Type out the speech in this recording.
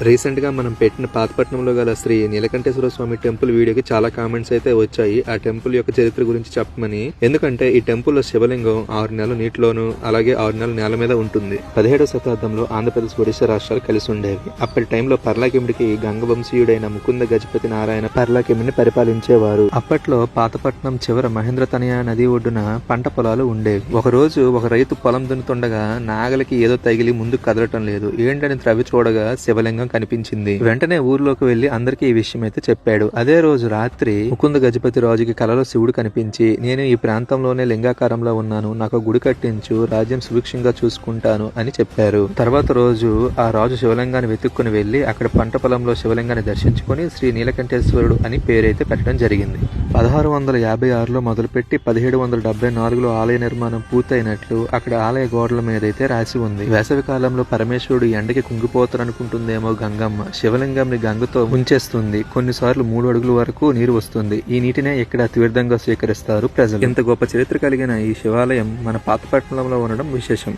Recent గా మనం పెట్టిన పాతపట్నంలో గల శ్రీ నీలకంఠేశ్వర స్వామి టెంపుల్ వీడియోకి చాలా కామెంట్స్ అయితే వచ్చాయి ఆ టెంపుల్ యొక్క చరిత్ర గురించి చెప్పమని. ఎందుకంటే ఈ టెంపుల్ లో శివలింగం 6 నెలలు నీటిలోను అలాగే 6 నెలలు నేల మీద ఉంటుంది. 17వ శతాబ్దంలో ఆంధ్రప్రదేశ్ ఒడిశా రాష్ట్రాలు కలిసి ఉండేవి. అప్పటి టైంలో పర్లాకిమిడికి గంగవంశీయుడైన ముకుంద గజపతి నారాయణ పర్లాకిమిడిని పరిపాలించేవారు. అప్పట్లో పాతపట్నం చివర మహేంద్రతనయ నది ఒడ్డున పంట పొలాలు ఉండేవి. ఒక రోజు ఒక రైతు పొలం దున్నుతుండగా నాగలికి ఏదో తగిలి ముందుకు కదలటం లేదు. ఏంటని త్రవ్వి చూడగా శివలింగం కనిపించింది. వెంటనే ఊర్లోకి వెళ్లి అందరికీ ఈ విషయం అయితే చెప్పాడు. అదే రోజు రాత్రి ముకుంద గజపతి రాజుకి కలలో శివుడు కనిపించి, నేను ఈ ప్రాంతంలోనే లింగాకారంలో ఉన్నాను, నాకు గుడి కట్టించు, రాజ్యం సుభిక్షంగా చూసుకుంటాను అని చెప్పారు. తర్వాత రోజు ఆ రాజు శివలింగాన్ని వెతుక్కుని వెళ్లి అక్కడ పంట పొలంలో శివలింగాన్ని దర్శించుకుని శ్రీ నీలకంఠేశ్వరుడు అని పేరైతే పెట్టడం జరిగింది. 1656లో మొదలుపెట్టి 1774లో ఆలయ నిర్మాణం పూర్తయినట్లు అక్కడ ఆలయ గోడల మీద అయితే రాసి ఉంది. వేసవి కాలంలో పరమేశ్వరుడు ఎండకి కుంగిపోతారనుకుంటుందేమో గంగమ్మ శివలింగంని గంగతో ముంచేస్తుంది. కొన్నిసార్లు 3 అడుగుల వరకు నీరు వస్తుంది. ఈ నీటినే ఇక్కడ తీర్థంగా స్వీకరిస్తారు ప్రజలు. ఇంత గొప్ప చరిత్ర కలిగిన ఈ శివాలయం మన పాతపట్నంలో ఉండడం విశేషం.